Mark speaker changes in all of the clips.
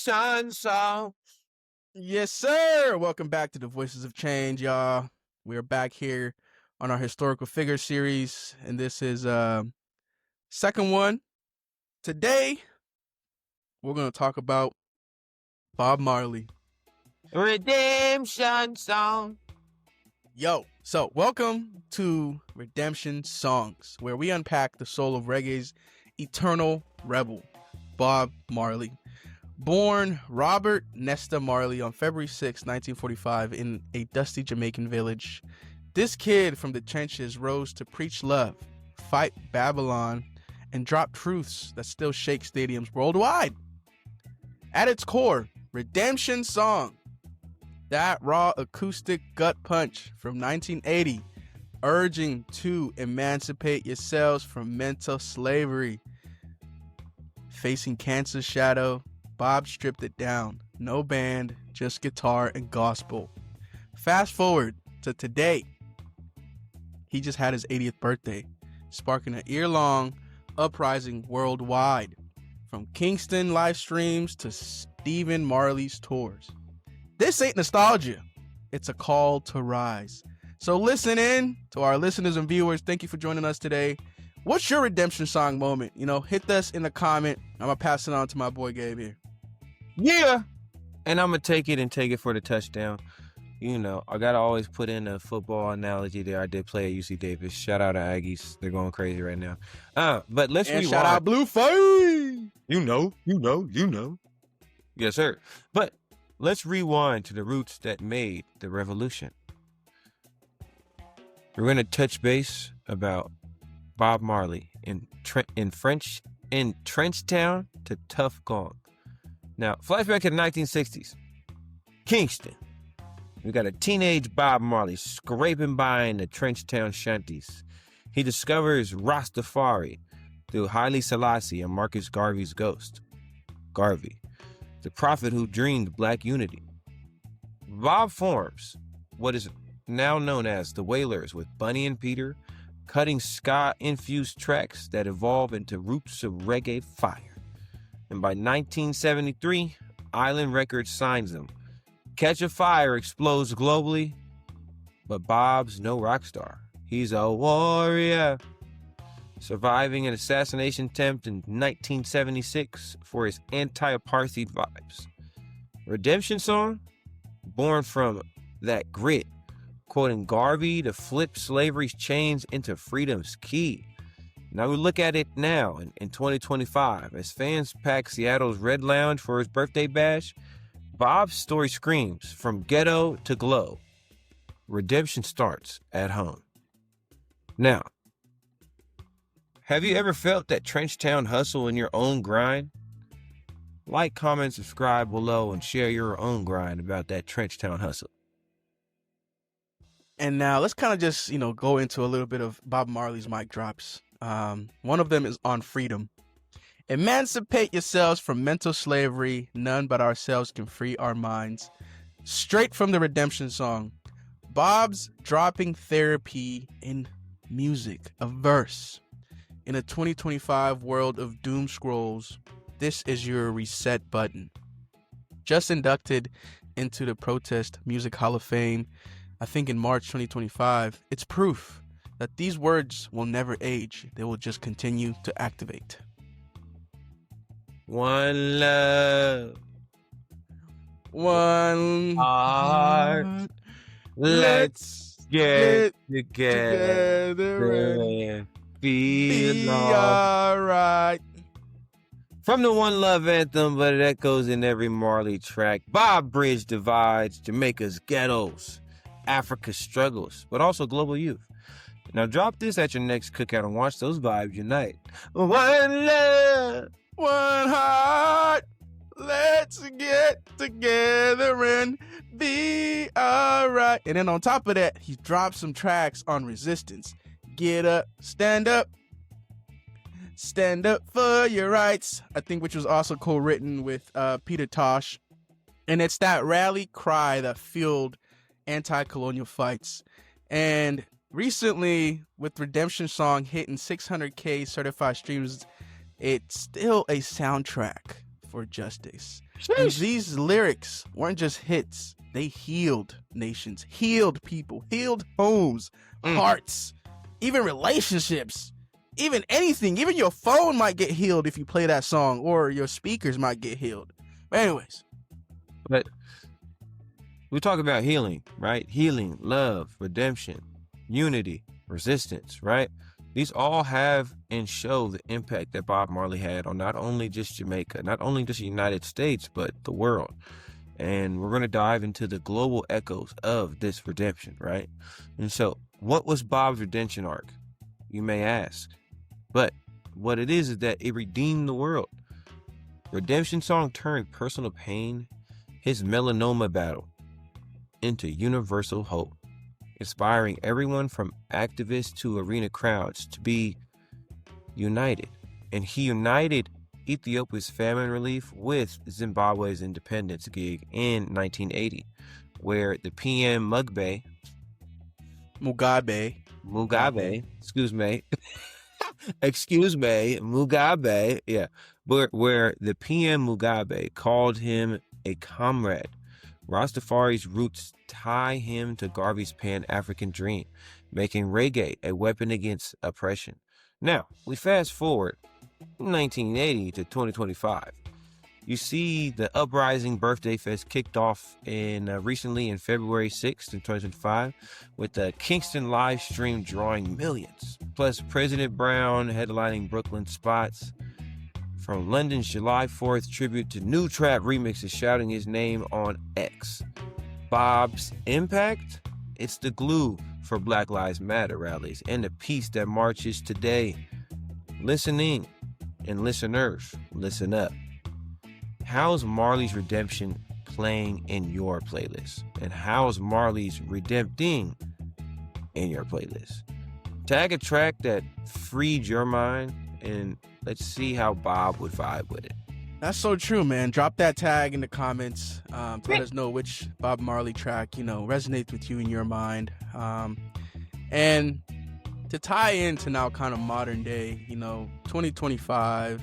Speaker 1: Redemption song.
Speaker 2: Yes, sir. Welcome back to the Voices of Change, y'all. We're back here on our historical figure series, and this is second one. Today, we're going to talk about Bob Marley.
Speaker 1: Redemption song.
Speaker 2: Yo, so welcome to Redemption Songs, where we unpack the soul of reggae's eternal rebel, Bob Marley. Born Robert Nesta Marley on February 6, 1945, in a dusty Jamaican village, this kid from the trenches rose to preach love, fight Babylon, and drop truths that still shake stadiums worldwide. At its core, Redemption Song, that raw acoustic gut punch from 1980, urging to emancipate yourselves from mental slavery. Facing cancer's shadow, Bob stripped it down. No band, just guitar and gospel. Fast forward to today. He just had his 80th birthday, sparking an year-long uprising worldwide, from Kingston live streams to Stephen Marley's tours. This ain't nostalgia. It's a call to rise. So listen in to our listeners and viewers. Thank you for joining us today. What's your redemption song moment? Hit us in the comment. I'm going to pass it on to my boy Gabe here.
Speaker 1: Yeah. And I'm going to take it for the touchdown. I got to always put in a football analogy there. I did play at UC Davis. Shout out to Aggies. They're going crazy right now. But let's rewind.
Speaker 2: Shout out Blue Face.
Speaker 1: You know. Yes, sir. But let's rewind to the roots that made the revolution. We're going to touch base about Bob Marley in Trenchtown to Tough Gong. Now, flashback to the 1960s. Kingston. We got a teenage Bob Marley scraping by in the Trenchtown shanties. He discovers Rastafari through Haile Selassie and Marcus Garvey's ghost. Garvey, the prophet who dreamed black unity. Bob forms what is now known as the Wailers with Bunny and Peter, cutting ska-infused tracks that evolve into roots of reggae fire. And by 1973, Island Records signs them. Catch a Fire explodes globally, but Bob's no rock star. He's a warrior, surviving an assassination attempt in 1976 for his anti-apartheid vibes. Redemption Song, born from that grit, quoting Garvey to flip slavery's chains into freedom's key. Now we look at it now in 2025 as fans pack Seattle's Red Lounge for his birthday bash. Bob's story screams from ghetto to glow. Redemption starts at home. Now, have you ever felt that Trenchtown hustle in your own grind? Like, comment, subscribe below, and share your own grind about that Trenchtown hustle.
Speaker 2: And now let's kind of just, go into a little bit of Bob Marley's mic drops. One of them is on freedom. Emancipate yourselves from mental slavery. None but ourselves can free our minds. Straight from the Redemption Song. Bob's dropping therapy in music, a verse. In a 2025 world of doom scrolls, this is your reset button. Just inducted into the Protest Music Hall of Fame, I think in March 2025, it's proof that these words will never age. They will just continue to activate.
Speaker 1: One love,
Speaker 2: one
Speaker 1: heart. Let's get together and feel
Speaker 2: alright.
Speaker 1: From the One Love anthem, but it echoes in every Marley track. Bob bridged divides, Jamaica's ghettos, Africa's struggles, but also global youth. Now drop this at your next cookout and watch those vibes unite. One love,
Speaker 2: one heart, let's get together and be alright. And then on top of that, he dropped some tracks on resistance. Get up, stand up for your rights, I think, which was also co-written with Peter Tosh. And it's that rally cry that fueled anti-colonial fights. And recently, with Redemption Song hitting 600K certified streams, it's still a soundtrack for justice. And
Speaker 1: Sheesh.
Speaker 2: these lyrics weren't just hits. They healed nations, healed people, healed homes, hearts, even relationships, even anything. Even your phone might get healed if you play that song, or your speakers might get healed. But anyways,
Speaker 1: But we talk about healing, right? Healing, love, redemption, unity, resistance, right? These all have and show the impact that Bob Marley had on not only just Jamaica, not only just the United States, but the world. And we're going to dive into the global echoes of this redemption, right? And so, what was Bob's redemption arc? You may ask. But what it is that it redeemed the world. Redemption song turned personal pain, his melanoma battle, into universal hope, inspiring everyone from activists to arena crowds to be united. And he united Ethiopia's famine relief with Zimbabwe's independence gig in 1980, where the PM
Speaker 2: Mugabe,
Speaker 1: Mugabe, yeah, where the PM Mugabe called him a comrade. Rastafari's roots tie him to Garvey's Pan-African dream, making reggae a weapon against oppression. Now, we fast forward 1980 to 2025. You see the Uprising Birthday Fest kicked off recently in February 6th in 2025 with the Kingston live stream drawing millions. Plus President Brown headlining Brooklyn spots. From London's July 4th tribute to new trap remixes shouting his name on X. Bob's impact? It's the glue for Black Lives Matter rallies and the peace that marches today. Listening and listeners, listen up. How's Marley's redemption playing in your playlist? And how's Marley's redempting in your playlist? Tag a track that freed your mind and let's see how Bob would vibe with it.
Speaker 2: that's so true, man. Drop that tag in the comments to let us know which Bob Marley track, resonates with you in your mind. And to tie into now kind of modern day, 2025,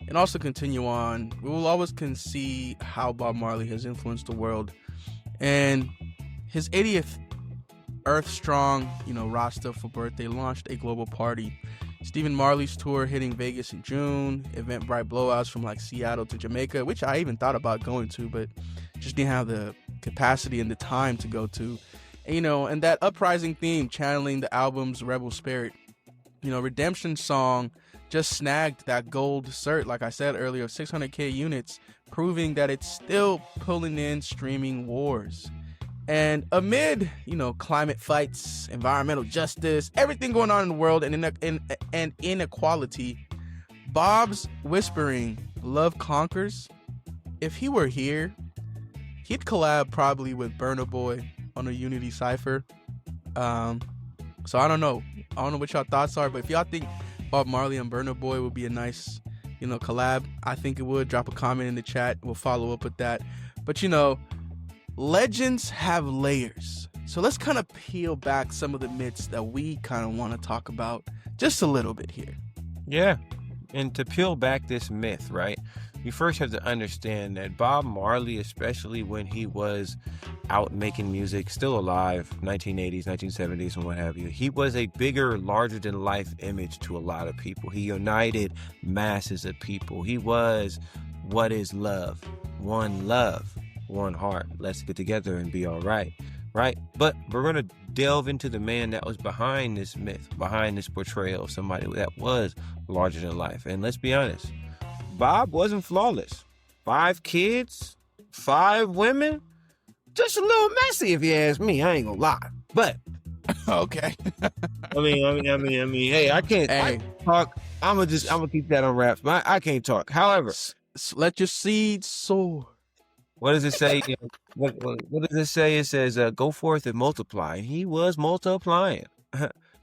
Speaker 2: and also continue on, we will always can see how Bob Marley has influenced the world. And his 80th Earth Strong, Rasta for birthday launched a global party. Stephen Marley's tour hitting Vegas in June, Eventbrite blowouts from like Seattle to Jamaica, which I even thought about going to, but just didn't have the capacity and the time to go to. And that uprising theme channeling the album's rebel spirit. Redemption song just snagged that gold cert, like I said earlier, 600K units, proving that it's still pulling in streaming wars. And amid, climate fights, environmental justice, everything going on in the world and inequality, Bob's whispering, "Love conquers." If he were here, he'd collab probably with Burna Boy on a Unity cipher. So I don't know. I don't know what y'all thoughts are, but if y'all think Bob Marley and Burna Boy would be a nice, collab, I think it would. Drop a comment in the chat. We'll follow up with that. But legends have layers. So let's kind of peel back some of the myths that we kind of want to talk about just a little bit here.
Speaker 1: Yeah. And to peel back this myth, right? You first have to understand that Bob Marley, especially when he was out making music, still alive, 1980s, 1970s, and what have you, he was a bigger, larger-than-life image to a lot of people. He united masses of people. He was, what is love? One love, one heart. Let's get together and be all right, right? But we're going to delve into the man that was behind this myth, behind this portrayal of somebody that was larger than life. And let's be honest, Bob wasn't flawless. 5 kids, 5 women, just a little messy if you ask me. I ain't gonna lie. But
Speaker 2: okay.
Speaker 1: I mean, hey, I can't talk. I'm gonna keep that on wraps. But I can't talk. However,
Speaker 2: let your seeds soar.
Speaker 1: What does it say? What does it say? It says, "Go forth and multiply." He was multiplying.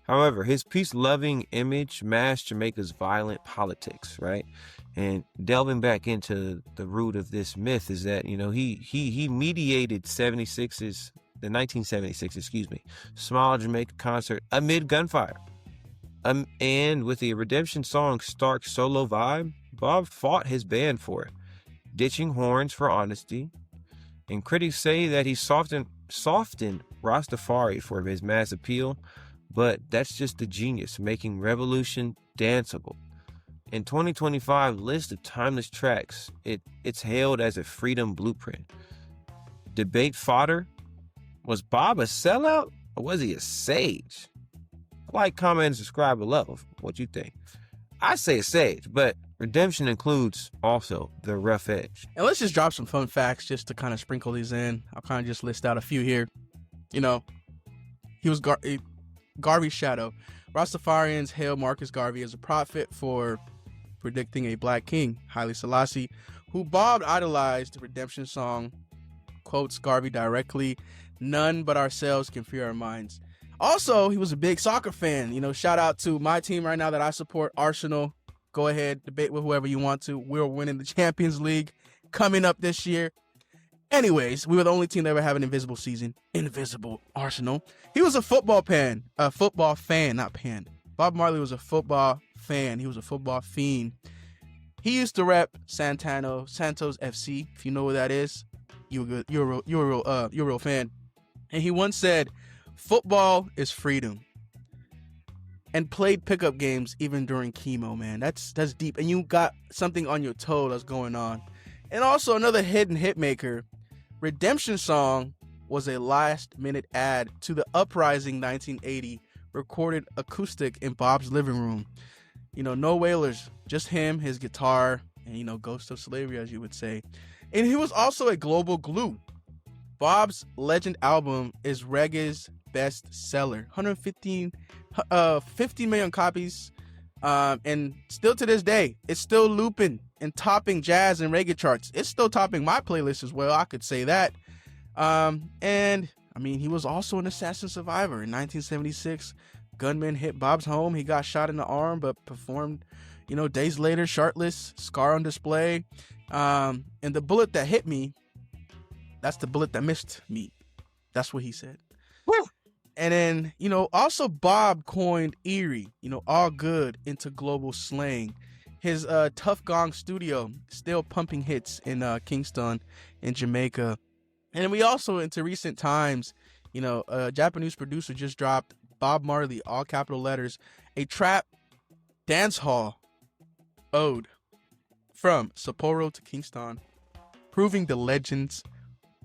Speaker 1: However, his peace-loving image masked Jamaica's violent politics, right? And delving back into the root of this myth is that, he mediated the 1976, Small Jamaica concert amid gunfire. And with the Redemption song Stark solo vibe, Bob fought his band for it. ditching horns for honesty. And critics say that he softened Rastafari for his mass appeal, but that's just the genius, making revolution danceable. In 2025 list of timeless tracks, it's hailed as a freedom blueprint. Debate fodder: was Bob a sellout or was he a sage? Like, comment, and subscribe below. What you think? I say a sage, but redemption includes also the rough edge.
Speaker 2: And let's just drop some fun facts just to kind of sprinkle these in. I'll kind of just list out a few here. You know, he was Garvey's shadow. Rastafarians hail Marcus Garvey as a prophet for predicting a black king, Haile Selassie, who Bob idolized. The redemption song quotes Garvey directly: "None but ourselves can free our minds." Also, he was a big soccer fan. You know, shout out to my team right now that I support, Arsenal. Go ahead, debate with whoever you want to. We're winning the Champions League coming up this year. Anyways, we were the only team that ever have an invisible season. Invisible Arsenal. He was a football fan, not pan. Bob Marley was a football fan. He was a football fiend. He used to rep Santos FC. If you know what that is, you're a real fan. And he once said, "Football is freedom." And played pickup games even during chemo, man. That's deep. And you got something on your toe that's going on. And also another hidden hit maker. Redemption Song was a last-minute add to the Uprising 1980 recorded acoustic in Bob's living room. You know, no wailers, just him, his guitar, and, you know, Ghost of Slavery, as you would say. And he was also a global glue. Bob's Legend album is reggae's best seller, 50 million copies, and still to this day, it's still looping and topping jazz and reggae charts. It's still topping my playlist as well, I could say that. And I mean, he was also an assassin survivor. In 1976, gunmen hit Bob's home. He got shot in the arm, but performed, you know, days later, shirtless, scar on display. And the bullet that hit me, that's the bullet that missed me. That's what he said. Woo! And then, you know, also Bob coined Erie, you know, all good, into global slang. His Tough Gong studio still pumping hits in Kingston in Jamaica. And then we also, into recent times, you know, a Japanese producer just dropped Bob Marley, all capital letters, a trap dance hall ode from Sapporo to Kingston, proving the legend's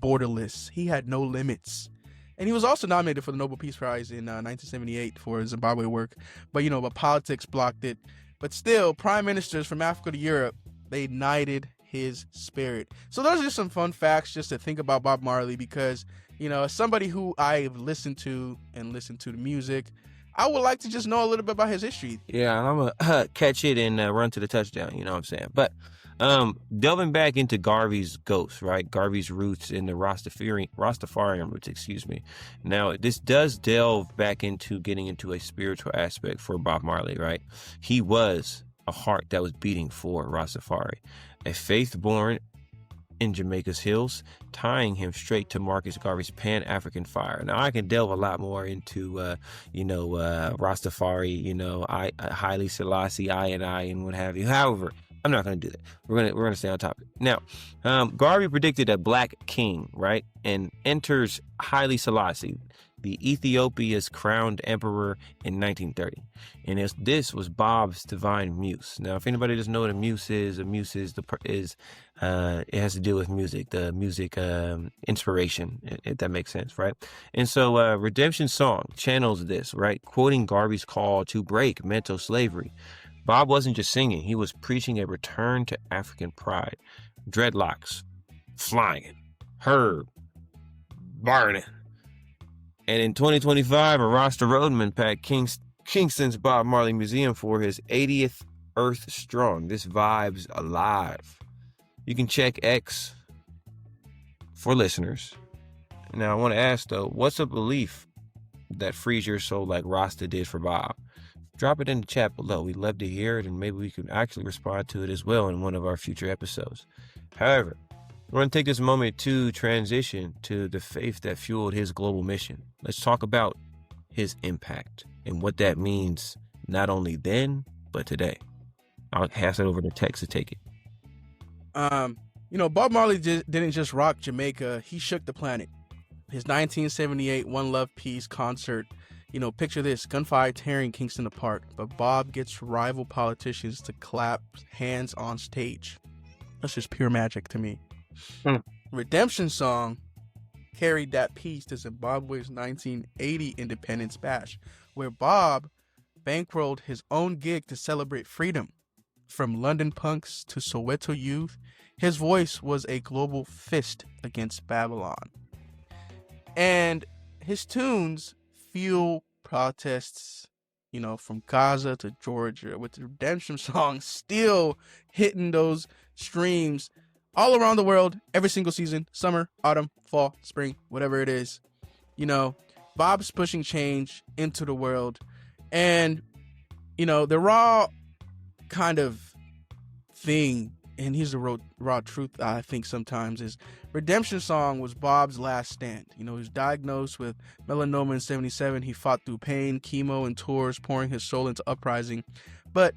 Speaker 2: borderless. He had no limits. And he was also nominated for the Nobel Peace Prize in 1978 for his Zimbabwe work. But, you know, politics blocked it. But still, prime ministers from Africa to Europe, they ignited his spirit. So those are just some fun facts just to think about Bob Marley, because, you know, as somebody who I've listened to the music, I would like to just know a little bit about his history.
Speaker 1: Yeah, I'm going to catch it and run to the touchdown, you know what I'm saying? But delving back into Garvey's ghost, right? Garvey's roots in the Rastafarian roots, excuse me. Now, this does delve back into getting into a spiritual aspect for Bob Marley, right? He was a heart that was beating for Rastafari, a faith born in Jamaica's hills, tying him straight to Marcus Garvey's Pan-African fire. Now, I can delve a lot more into, Rastafari, you know, Haile Selassie, and what have you. However, I'm not going to do that. We're going to stay on topic. Now, Garvey predicted a black king, right? And enters Haile Selassie, the Ethiopia's crowned emperor, in 1930. And this was Bob's divine muse. Now, if anybody doesn't know what a muse is it has to do with music, the music inspiration, if that makes sense, right? And so Redemption Song channels this, right? Quoting Garvey's call to break mental slavery. Bob wasn't just singing, he was preaching a return to African pride. Dreadlocks, flying, herb, burning. And in 2025, a Rasta roadman packed Kingston's Bob Marley Museum for his 80th Earth Strong. This vibe's alive. You can check X for listeners. Now, I want to ask, though, what's a belief that frees your soul like Rasta did for Bob? Drop it in the chat below. We'd love to hear it, and maybe we could actually respond to it as well in one of our future episodes. However, we're going to take this moment to transition to the faith that fueled his global mission. Let's talk about his impact and what that means, not only then, but today. I'll pass it over to Tex to take it.
Speaker 2: Bob Marley didn't just rock Jamaica, he shook the planet. His 1978 One Love Peace concert, picture this, gunfire tearing Kingston apart, but Bob gets rival politicians to clap hands on stage. That's just pure magic to me. Redemption Song carried that peace to Zimbabwe's 1980 Independence Bash, where Bob bankrolled his own gig to celebrate freedom. From London punks to Soweto youth, his voice was a global fist against Babylon. And his tunes fuel protests, from Gaza to Georgia, with the Redemption Song still hitting those streams all around the world every single season, summer, autumn, fall, spring, whatever it is. Bob's pushing change into the world. And, the raw kind of thing, and here's the raw truth, I think sometimes, is Redemption Song was Bob's last stand. He was diagnosed with melanoma in 77. He fought through pain, chemo, and tours, pouring his soul into uprising. But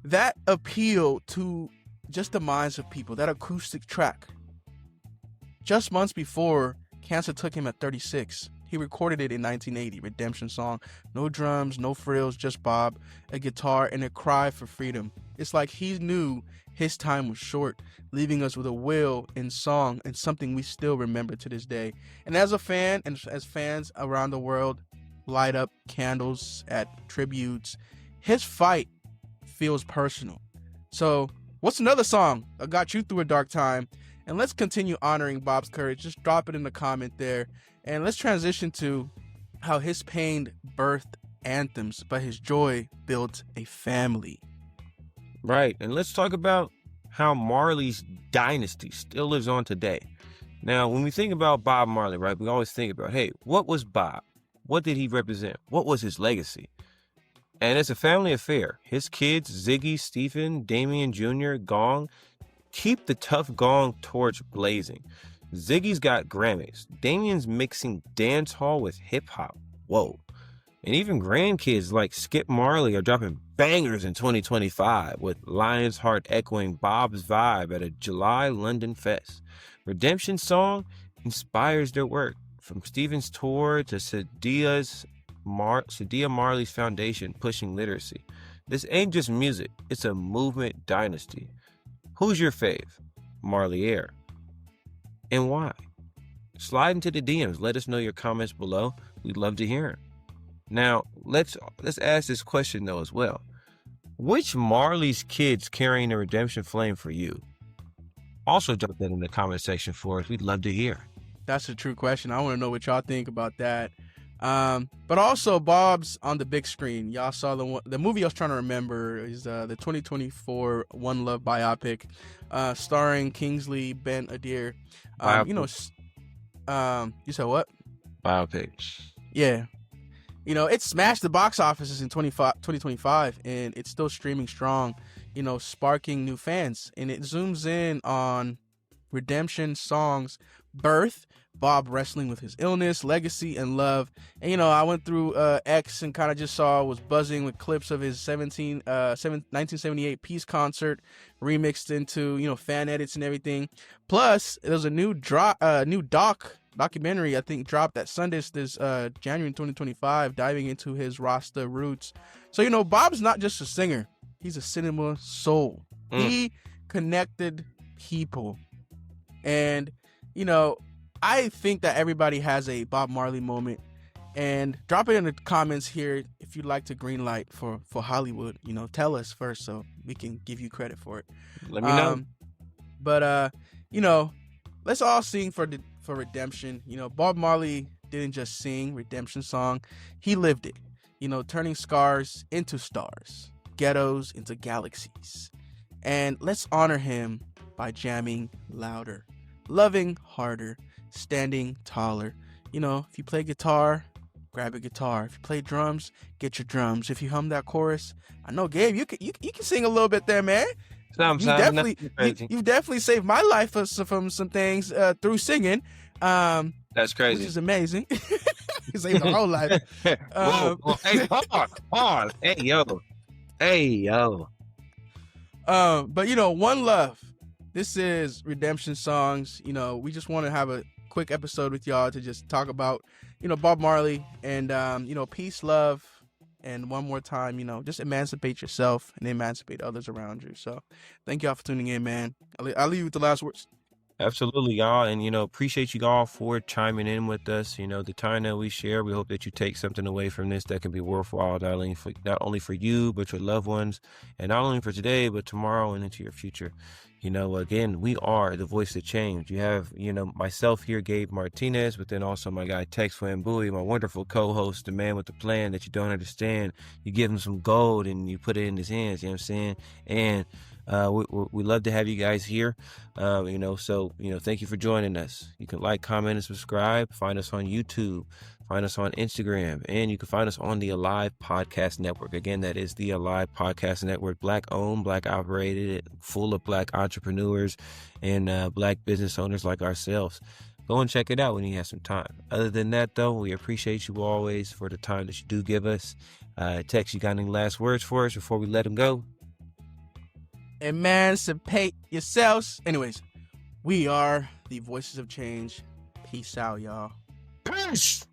Speaker 2: that appeal to just the minds of people, that acoustic track, just months before cancer took him at 36, he recorded it in 1980, Redemption Song. No drums, no frills, just Bob, a guitar, and a cry for freedom. It's like he knew his time was short, leaving us with a will in song and something we still remember to this day. And as a fan, and as fans around the world light up candles at tributes, his fight feels personal. So, what's another song that got you through a dark time? And let's continue honoring Bob's courage. Just drop it in the comment there. And let's transition to how his pain birthed anthems, but his joy built a family.
Speaker 1: Right. And let's talk about how Marley's dynasty still lives on today. Now, when we think about Bob Marley, right, we always think about, hey, what was Bob? What did he represent? What was his legacy? And it's a family affair. His kids, Ziggy, Stephen, Damien Jr., Gong, keep the tough Gong torch blazing. Ziggy's got Grammys. Damien's mixing dance hall with hip hop. Whoa. And even grandkids like Skip Marley are dropping bangers in 2025, with Lion's Heart echoing Bob's vibe at a July London fest. Redemption Song inspires their work, from Stephen's tour to Sadia Marley's foundation pushing literacy. This ain't just music, it's a movement dynasty. Who's your fave? Marley Air. And why? Slide into the DMs. Let us know your comments below. We'd love to hear them. Now, let's ask this question, though, as well. Which Marley's kids carrying the redemption flame for you? Also drop that in the comment section for us. We'd love to hear.
Speaker 2: That's a true question. I want to know what y'all think about that. But also, Bob's on the big screen. Y'all saw the movie I was trying to remember is the 2024 One Love biopic, starring Kingsley Ben-Adir. You said what?
Speaker 1: Biopic.
Speaker 2: Yeah. It smashed the box offices in 2025, and it's still streaming strong, sparking new fans. And it zooms in on Redemption Song's birth, Bob wrestling with his illness, legacy, and love. And, I went through X and kind of just was buzzing with clips of his 1978 Peace concert, remixed into, fan edits and everything. Plus, there's a new documentary, I think, dropped at Sundance this January 2025, diving into his Rasta roots. So, Bob's not just a singer. He's a cinema soul. He connected people. And, I think that everybody has a Bob Marley moment. And drop it in the comments here if you'd like to green light for Hollywood. Tell us first so we can give you credit for it.
Speaker 1: Let me know.
Speaker 2: But let's all sing for redemption. Bob Marley didn't just sing Redemption Song. He lived it. Turning scars into stars, ghettos into galaxies. And let's honor him by jamming louder, loving harder, standing taller. If you play guitar, grab a guitar. If you play drums, get your drums. If you hum that chorus, I know, Gabe, you can sing a little bit there, man. You've definitely saved my life from some things through singing.
Speaker 1: That's crazy.
Speaker 2: Which is amazing. You saved my whole life.
Speaker 1: Whoa, hey, hold on. Hey, yo.
Speaker 2: But One Love, This is Redemption Songs. We just want to have a quick episode with y'all to just talk about, Bob Marley and, peace, love, and one more time, just emancipate yourself and emancipate others around you. So thank y'all for tuning in, man. I'll leave you with the last words.
Speaker 1: Absolutely, y'all. And, appreciate you all for chiming in with us. The time that we share, we hope that you take something away from this that can be worthwhile, not only for you, but your loved ones. And not only for today, but tomorrow and into your future. Again, we are the voice of change. You have, myself here, Gabe Martinez, but then also my guy, Tex Wambui, my wonderful co-host, the man with the plan that you don't understand. You give him some gold and you put it in his hands, you know what I'm saying? And we love to have you guys here. So thank you for joining us. You can like, comment, and subscribe. Find us on YouTube. Find us on Instagram. And you can find us on the Alive Podcast Network. Again, that is the Alive Podcast Network. Black-owned, Black-operated, full of Black entrepreneurs and Black business owners like ourselves. Go and check it out when you have some time. Other than that, though, we appreciate you always for the time that you do give us. Tex, you got any last words for us before we let him go?
Speaker 2: Emancipate yourselves. Anyways, we are the voices of change. Peace out, y'all.
Speaker 1: Peace!